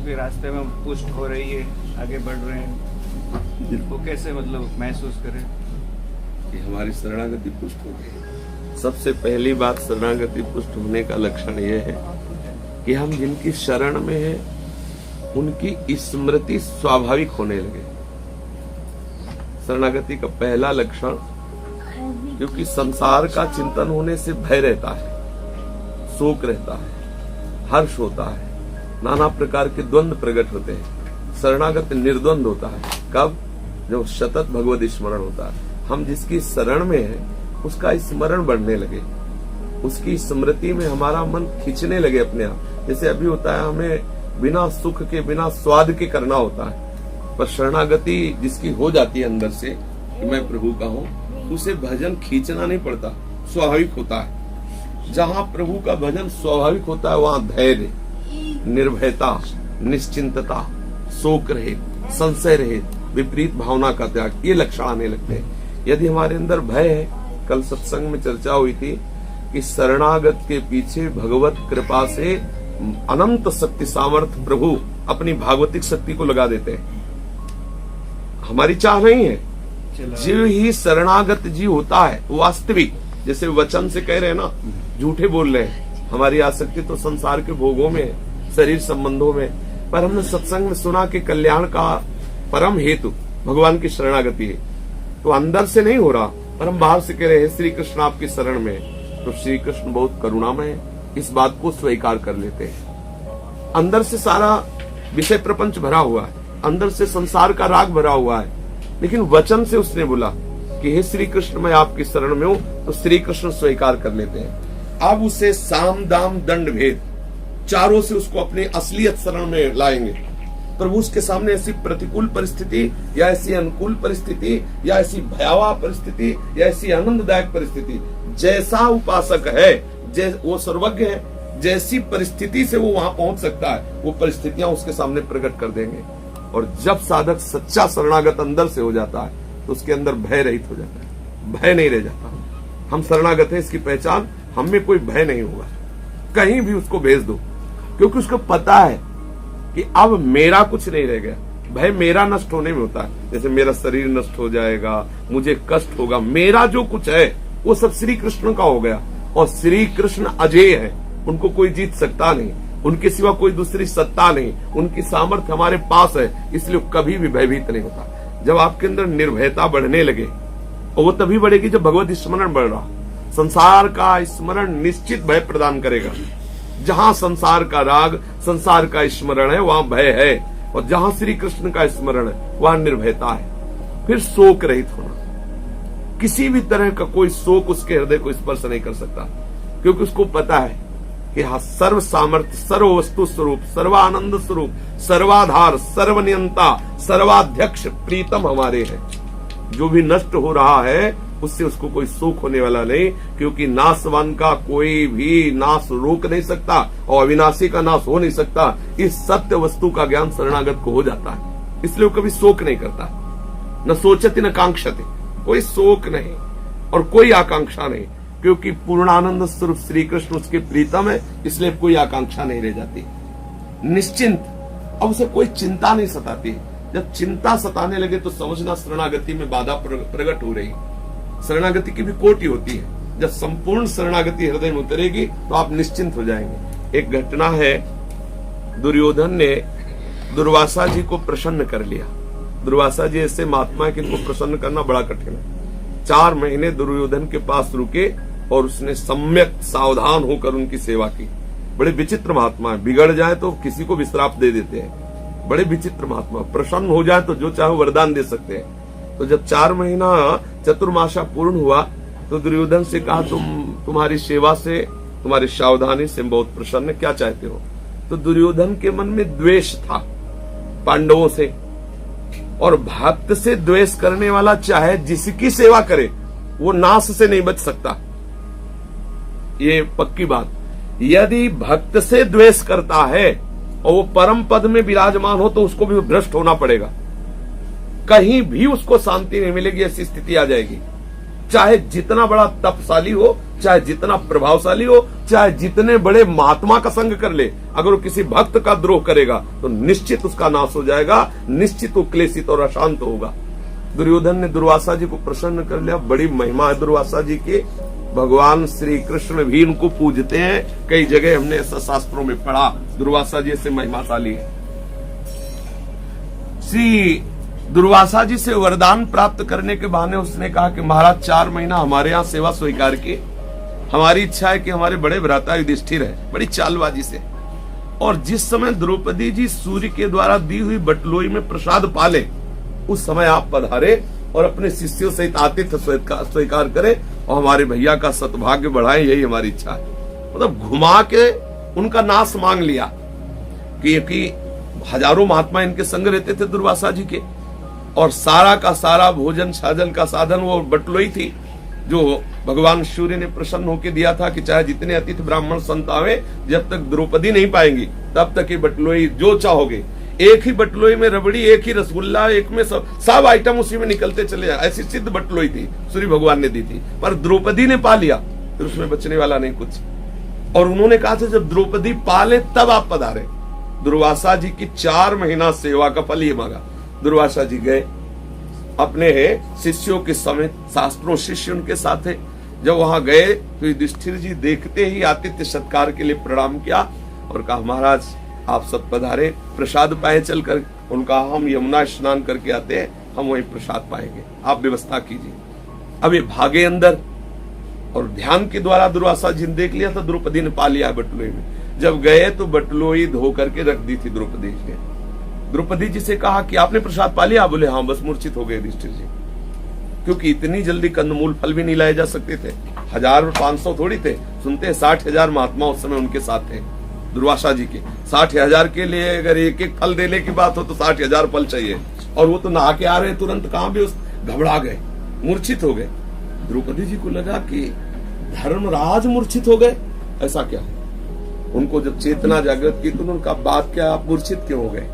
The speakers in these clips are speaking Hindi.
आपके रास्ते में पुष्ट हो रही है, आगे बढ़ रहे हैं, वो कैसे मतलब महसूस करें कि हमारी शरणागति पुष्ट हो गई। सबसे पहली बात, शरणागति पुष्ट होने का लक्षण यह है कि हम जिनकी शरण में हैं उनकी स्मृति स्वाभाविक होने लगे। शरणागति का पहला लक्षण, क्योंकि संसार का चिंतन होने से भय रहता है, शोक रहता है, हर्ष होता है, नाना प्रकार के द्वंद्व प्रकट होते हैं। शरणागत निर्द्वंद होता है। कब? जब सतत भगवत स्मरण होता है। हम जिसकी शरण में हैं उसका स्मरण बढ़ने लगे, उसकी स्मृति में हमारा मन खींचने लगे अपने आप। जैसे अभी होता है, हमें बिना सुख के, बिना स्वाद के करना होता है, पर शरणागति जिसकी हो जाती है अंदर से कि मैं प्रभु का हूँ, उसे भजन खींचना नहीं पड़ता, स्वाभाविक होता है। जहाँ प्रभु का भजन स्वाभाविक होता है वहाँ धैर्य, निर्भयता, निश्चिंतता, शोक रहित, संशय रहित, विपरीत भावना का त्याग, ये लक्षण आने लगते हैं। यदि हमारे अंदर भय है, कल सत्संग में चर्चा हुई थी कि शरणागत के पीछे भगवत कृपा से अनंत शक्ति सामर्थ्य प्रभु अपनी भागवतिक शक्ति को लगा देते हैं। हमारी चाह नहीं है। जीव ही शरणागत जीव होता है वास्तविक, जैसे वचन से कह रहे हैं ना, झूठे बोल रहे हैं। हमारी आसक्ति तो संसार के भोगों में है, शरीर संबंधों में, पर हमने सत्संग में सुना कि कल्याण का परम हेतु भगवान की शरणागति है। तो अंदर से नहीं हो रहा, पर हम बाहर से कह रहे हैं श्री कृष्ण आपकी शरण में, तो श्री कृष्ण बहुत करुणामय है, इस बात को स्वीकार कर लेते हैं। अंदर से सारा विषय प्रपंच भरा हुआ है, अंदर से संसार का राग भरा हुआ है, लेकिन वचन से उसने बोला कि हे श्री कृष्ण मैं आपकी शरण में हूं, तो श्री कृष्ण स्वीकार कर लेते हैं। अब उसे साम दाम दंड भेद चारों से उसको अपनी असलियत शरण में लाएंगे। प्रभु उसके सामने ऐसी प्रतिकूल परिस्थिति या ऐसी अनुकूल परिस्थिति या ऐसी भयावह परिस्थिति या ऐसी आनंददायक परिस्थिति, जैसा उपासक है, वो सर्वज्ञ है, जैसी परिस्थिति से वो वहां पहुंच सकता है, वो परिस्थितियां उसके सामने प्रकट कर देंगे। और जब साधक सच्चा शरणागत अंदर से हो जाता है तो उसके अंदर भय रहित हो जाता है, भय नहीं रह जाता। हम शरणागत हैं, इसकी पहचान हम में कोई भय नहीं होगा। कहीं भी उसको भेज दो, क्योंकि उसको पता है कि अब मेरा कुछ नहीं रह गया। भय मेरा नष्ट होने में होता है, जैसे मेरा शरीर नष्ट हो जाएगा, मुझे कष्ट होगा, मेरा जो कुछ है वो सब श्री कृष्ण का हो गया। और श्री कृष्ण अजेय है, उनको कोई जीत सकता नहीं, उनके सिवा कोई दूसरी सत्ता नहीं, उनकी सामर्थ्य हमारे पास है, इसलिए कभी भी भयभीत नहीं होता। जब आपके अंदर निर्भयता बढ़ने लगे, और वो तभी बढ़ेगी जब भगवत स्मरण बढ़ रहा। संसार का स्मरण निश्चित भय प्रदान करेगा। जहां संसार का राग, संसार का स्मरण है, वहां भय है, और जहां श्री कृष्ण का स्मरण है वहां निर्भयता है। फिर शोक रहित होना, किसी भी तरह का कोई शोक उसके हृदय को स्पर्श नहीं कर सकता, क्योंकि उसको पता है कि हाँ सर्व सामर्थ्य, सर्व वस्तु स्वरूप, सर्वानंद स्वरूप, सर्वाधार, सर्वनियंता, सर्वाध्यक्ष प्रीतम हमारे हैं। जो भी नष्ट हो रहा है उससे उसको कोई शोक होने वाला नहीं, क्योंकि नाशवान का कोई भी नाश रोक नहीं सकता और अविनाशी का नाश हो नहीं सकता। इस सत्य वस्तु का ज्ञान शरणागत को हो जाता है, इसलिए वो कभी शोक नहीं करता। न सोचति न कांक्षति, कोई शोक नहीं और कोई आकांक्षा नहीं, क्योंकि पूर्णानंद स्वरूप श्री कृष्ण उसके प्रीतम है, इसलिए कोई आकांक्षा नहीं रह जाती। निश्चिंत, अब उसे कोई चिंता नहीं सताती। जब चिंता सताने लगे तो समझना शरणागति में बाधा प्रकट हो रही। शरणागति की भी कोटि होती है। जब संपूर्ण शरणागति हृदय में उतरेगी तो आप निश्चिंत हो जाएंगे। एक घटना है, दुर्योधन ने दुर्वासा जी को प्रसन्न कर लिया। दुर्वासा जी ऐसे महात्मा है कि इनको प्रसन्न करना बड़ा कठिन है। 4 महीने दुर्योधन के पास रुके और उसने सम्यक सावधान होकर उनकी सेवा की। बड़े विचित्र महात्मा है, बिगड़ जाए तो किसी को भी श्राप दे देते हैं। बड़े विचित्र महात्मा, प्रसन्न हो जाए तो जो चाहे वरदान दे सकते हैं। तो जब 4 महीना चतुर्मासा पूर्ण हुआ तो दुर्योधन से कहा, तुम्हारी सेवा से, तुम्हारी सावधानी से बहुत प्रसन्न, क्या चाहते हो? तो दुर्योधन के मन में द्वेष था पांडवों से, और भक्त से द्वेष करने वाला चाहे जिसकी सेवा करे वो नाश से नहीं बच सकता, ये पक्की बात। यदि भक्त से द्वेष करता है और वो परम पद में विराजमान हो तो उसको भी भ्रष्ट होना पड़ेगा, कहीं भी उसको शांति नहीं मिलेगी, ऐसी स्थिति आ जाएगी। चाहे जितना बड़ा तपशाली हो, चाहे जितना प्रभावशाली हो, चाहे जितने बड़े महात्मा का संग कर ले, अगर वो किसी भक्त का द्रोह करेगा तो निश्चित उसका नाश हो जाएगा, निश्चित वो क्लेशित और अशांत होगा। दुर्योधन ने दुर्वासा जी को प्रसन्न कर लिया। बड़ी महिमा है दुर्वासा जी की। भगवान श्री कृष्ण भी इनको पूजते हैं। कई जगह हमने ऐसा शास्त्रों में पढ़ा, दुर्वासा जी से महिमाशाली है। श्री दुर्वासा जी से वरदान प्राप्त करने के बहाने उसने कहा कि महाराज 4 महीना हमारे यहाँ सेवा स्वीकार की। हमारी इच्छा है कि हमारे बड़े भ्राता युधिष्ठिर है, बड़ी चालबाजी से। और जिस समय द्रौपदी जी सूर्य के द्वारा दी हुई बटलोई में प्रसाद पाले, उस समय आप पधारे और अपने शिष्यों सहित आतिथ्य स्वीकार करें और हमारे भैया का सद्भाग्य बढ़ाएं, यही हमारी इच्छा है। मतलब घुमा के उनका नाश मांग लिया कि हजारों महात्मा इनके संग रहते थे दुर्वासा जी के, और सारा का सारा भोजन साजन का साधन वो बटलोई थी जो भगवान सूर्य ने प्रसन्न होकर दिया था कि चाहे जितने अतिथि ब्राह्मण संत आवे, जब तक द्रौपदी नहीं पाएंगी तब तक ये बटलोई जो चाहोगे। एक ही बटलोई में रबड़ी, एक ही रसगुल्ला, एक में सब आइटम उसी में निकलते चले जाए, ऐसी सिद्ध बटलोई थी, सूर्य भगवान ने दी थी। पर द्रौपदी ने पा लिया, फिर उसमें बचने वाला नहीं कुछ। और उन्होंने कहा था जब द्रौपदी पाले तब आप पधारे। दुर्वासा जी की 4 महीना सेवा का फल ये मांगा। दुर्वासा जी गए अपने शिष्यों के समेत, शास्त्रों शिष्य उनके साथ है। जब वहां गए तो युधिष्ठिर जी देखते ही आतिथ्य सत्कार के लिए प्रणाम किया और कहा महाराज आप सब पधारे, प्रसाद पाए चलकर। उनका हम यमुना स्नान करके आते हैं, हम वहीं प्रसाद पाएंगे, आप व्यवस्था कीजिए। अब ये भागे अंदर और ध्यान के द्वारा दुर्वासा जी ने देख लिया था द्रौपदी ने पा लिया बटलोई में। जब गए तो बटलोई धो करके रख दी थी द्रौपदी जी ने। द्रौपदी जी से कहा कि आपने प्रसाद पा लिया? बोले हाँ, बस मूर्छित हो गए युधिष्ठिर जी, क्योंकि इतनी जल्दी कंदमूल फल भी नहीं लाए जा सकते थे। 1000 और 500 थोड़ी थे, सुनते 60,000 महात्मा उस समय उनके साथ थे दुर्वासा जी के। 60,000 के लिए अगर एक एक फल देने की बात हो तो 60,000 फल चाहिए, और वो तो नहा के आ रहे तुरंत, कहां भी घबरा गए, मूर्छित हो गए। द्रौपदी जी को लगा कि धर्मराज मूर्छित हो गए, ऐसा क्या है? उनको जब चेतना जागृत की तो उनका बात क्या, आप मूर्छित क्यों हो गए?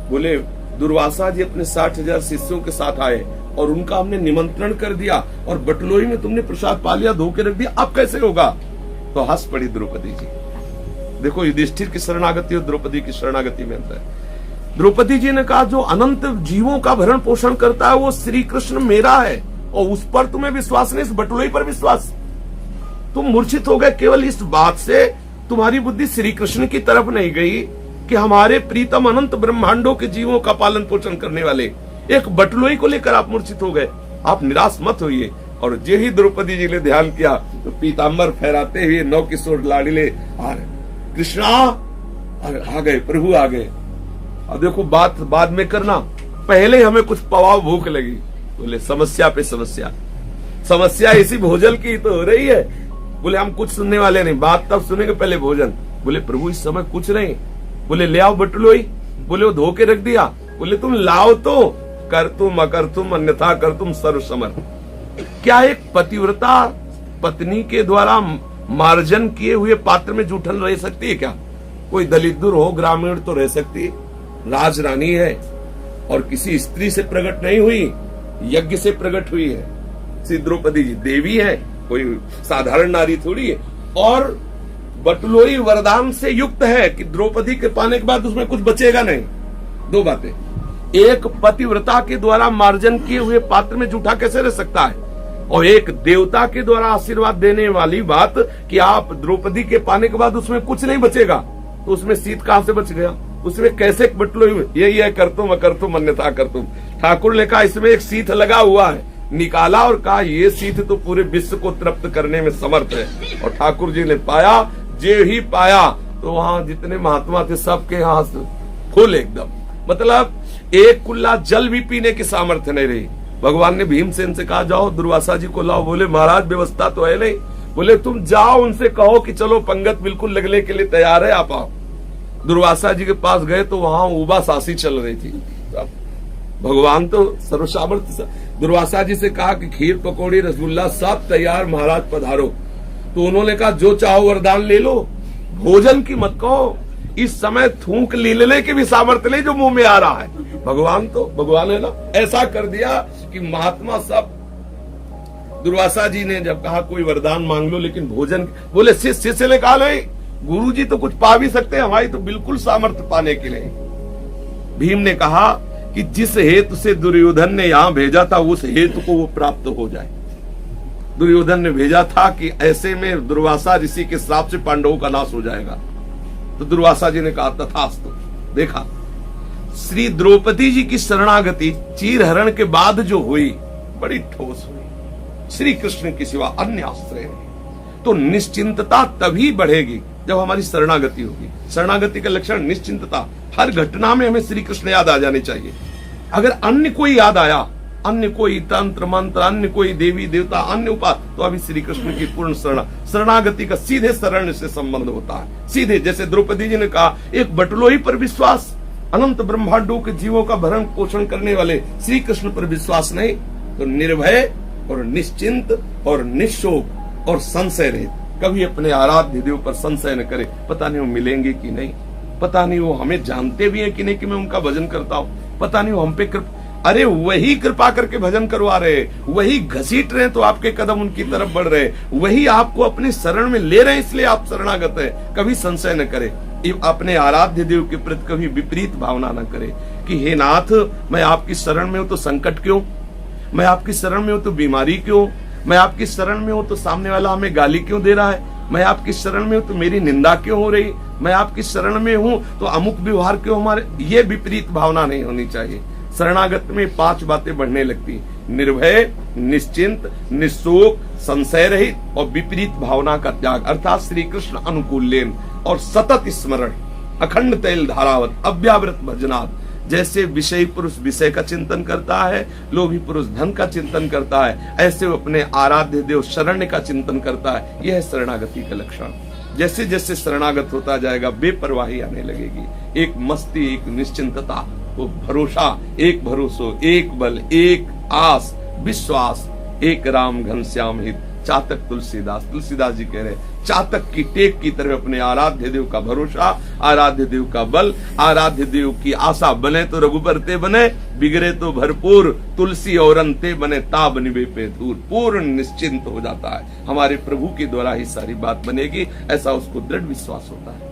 बोले दुर्वासा जी अपने 60,000 शिष्यों के साथ आए और उनका हमने निमंत्रण कर दिया और बटलोई में तुमने प्रसाद पा लिया, धो के रख दिया, अब कैसे होगा? तो हंस पड़ी द्रौपदी जी। देखो युधिष्ठिर की शरणागति और द्रौपदी की शरणागति में अंतर है। द्रौपदी जी ने कहा जो अनंत जीवों का भरण पोषण करता है वो श्री कृष्ण मेरा है, और उस पर तुम्हें विश्वास नहीं, इस बटलोई पर विश्वास। तुम मूर्छित हो गए केवल इस बात से, तुम्हारी बुद्धि श्री कृष्ण की तरफ नहीं गई कि हमारे प्रीतम अनंत ब्रह्मांडों के जीवों का पालन पोषण करने वाले एक बटलोई को लेकर आप मूर्छित हो गए। आप निराश मत होइए। और जे ही द्रौपदी जी ने ध्यान किया तो पीताम्बर फहराते हुए 9 किशोर लाडले कृष्णा आ गए, प्रभु आ गए। अब देखो बात बाद में करना, पहले हमें कुछ पवाव भूख लगी। बोले समस्या पे समस्या, समस्या इसी भोजन की तो हो रही है। बोले हम कुछ सुनने वाले नहीं, बात तब सुनेंगे, पहले भोजन। बोले प्रभु इस समय कुछ नहीं। बोले ले आओ बटलोई। बोले वो धो के रख दिया। बोले तुम लाओ तो, कर तुम अकर तुम अन्यथा कर तुम सर्वसमर। क्या एक पतिव्रता पत्नी के द्वारा मार्जन किए हुए पात्र में जूठन रह सकती है क्या? कोई दलित-दूर हो, ग्रामीण तो रह सकती है, राजरानी है और किसी स्त्री से प्रकट नहीं हुई, यज्ञ से प्रकट हुई है। श्री द्रौपदी जी देवी है, कोई साधारण नारी थोड़ी है। और बटलोई वरदान से युक्त है कि द्रौपदी के पाने के बाद उसमें कुछ बचेगा नहीं। 2 बातें, एक पतिव्रता के द्वारा मार्जन किए हुए पात्र में जूठा कैसे रह सकता है, और एक देवता के द्वारा आशीर्वाद देने वाली बात कि आप द्रौपदी के पाने के बाद उसमें कुछ नहीं बचेगा, तो उसमें शीत कहां से बच गया? उसमें कैसे बटलोई? यही है कर तुम अन्यथा कर तुम। ठाकुर ने कहा इसमें एक शीत लगा हुआ है, निकाला और कहा ये शीत तो पूरे विश्व को तृप्त करने में समर्थ है। और ठाकुर जी ने पाया, जे ही पाया तो वहां जितने महात्मा थे सबके हाथ फुल एकदम, मतलब एक कुल्ला जल भी पीने की सामर्थ्य नहीं रही। भगवान ने भीमसेन से कहा जाओ दुर्वासा जी को लाओ। बोले महाराज व्यवस्था तो है नहीं। बोले तुम जाओ उनसे कहो कि चलो पंगत बिल्कुल लगने के लिए तैयार है, आप आओ। दुर्वासा जी के पास गए तो वहां उबा सासी चल रही थी। भगवान तो सर्वसामर्थ्य। दुर्वासा जी से कहा कि खीर पकौड़ी रसगुल्ला सब तैयार, महाराज पधारो। तो उन्होंने कहा जो चाहो वरदान ले लो, भोजन की मत कहो, इस समय थूक लीलने की भी सामर्थ्य नहीं जो मुंह में आ रहा है। भगवान तो भगवान है ना, ऐसा कर दिया कि महात्मा सब दुर्वासा जी ने जब कहा कोई वरदान मांग लो लेकिन भोजन, बोले शिष्य ने कहा नहीं, गुरु जी तो कुछ पा भी सकते हैं, हमारी तो बिल्कुल सामर्थ्य पाने के लिए। भीम ने कहा कि जिस हेतु से दुर्योधन ने यहां भेजा था उस हेतु को वो प्राप्त हो जाए। दुर्योधन ने भेजा था कि ऐसे में दुर्वासा ऋषि के श्राप से पांडवों का नाश हो जाएगा। तो दुर्वासा जी ने कहा तथास्तु। देखा श्री द्रौपदी जी की शरणागति चीरहरण के बाद जो हुई बड़ी ठोस हुई। श्री कृष्ण के सिवा अन्य आश्रय नहीं। तो निश्चिंतता तभी बढ़ेगी जब हमारी शरणागति होगी। शरणागति का लक्षण निश्चिंतता। हर घटना में हमें श्री कृष्ण याद आ जाने चाहिए। अगर अन्य कोई याद आया, अन्य कोई तंत्र मंत्र, अन्य कोई देवी देवता, अन्य उपाय, तो अभी श्री कृष्ण की पूर्ण शरणागति का सीधे शरण से संबंध होता है। सीधे, जैसे द्रौपदी जी ने कहा, एक बटलोही पर विश्वास, अनंत ब्रह्मांडों के जीवों का भरण पोषण करने वाले श्री कृष्ण पर विश्वास नहीं, तो निर्भय और निश्चिंत और निशोक और संशय रहित कभी अपने आराध्य देव पर संशय न करे। पता नहीं वो मिलेंगे कि नहीं, पता नहीं वो हमें जानते भी है कि नहीं कि मैं उनका भजन करता हूँ, पता नहीं वो हम पे कृपा, अरे वही कृपा करके भजन करवा रहे, वही घसीट रहे तो आपके कदम उनकी तरफ बढ़ रहे, वही आपको अपने शरण में ले रहे हैं, इसलिए आप शरणागत है। कभी संशय न करे, अपने आराध्य देव के प्रति कभी विपरीत भावना न करे कि हे नाथ, मैं आपकी शरण में हूं तो संकट क्यों, मैं आपकी शरण में हूं तो बीमारी क्यों, मैं आपकी शरण में हूं तो सामने वाला हमें गाली क्यों दे रहा है, मैं आपकी शरण में हूं तो मेरी निंदा क्यों हो रही, मैं आपकी शरण में हूं तो अमुक व्यवहार क्यों हमारे। ये विपरीत भावना नहीं होनी चाहिए। शरणागत में 5 बातें बढ़ने लगती: निर्भय, निश्चिंत, निशोक, संशय रहित और विपरीत भावना का त्याग, अर्थात श्री कृष्ण अनुकूलेन और सतत स्मरण, अखंड तैल धारावत, अव्यावृत भजनात्। जैसे विषयी पुरुष विषय का चिंतन करता है, लोभी पुरुष धन का चिंतन करता है, ऐसे वो अपने आराध्य देव शरण्य का चिंतन करता है। यह है शरणागति का लक्षण। जैसे जैसे शरणागत होता जाएगा बेपरवाही आने लगेगी, एक मस्ती, एक निश्चिंतता, वो भरोसा, एक भरोसो, एक बल, एक आस, विश्वास, एक राम घनश्याम हित। चातक तुलसीदास जी कह रहे, चातक की टेक की तरह अपने आराध्य देव का भरोसा, आराध्य देव का बल, आराध्य देव की आशा। बने तो रघुबर ते बने, बिगड़े तो भरपूर, तुलसी और अंते बने, ताब निभे पे दूर। पूर्ण निश्चिंत हो जाता है, हमारे प्रभु के द्वारा ही सारी बात बनेगी, ऐसा उसको दृढ़ विश्वास होता है।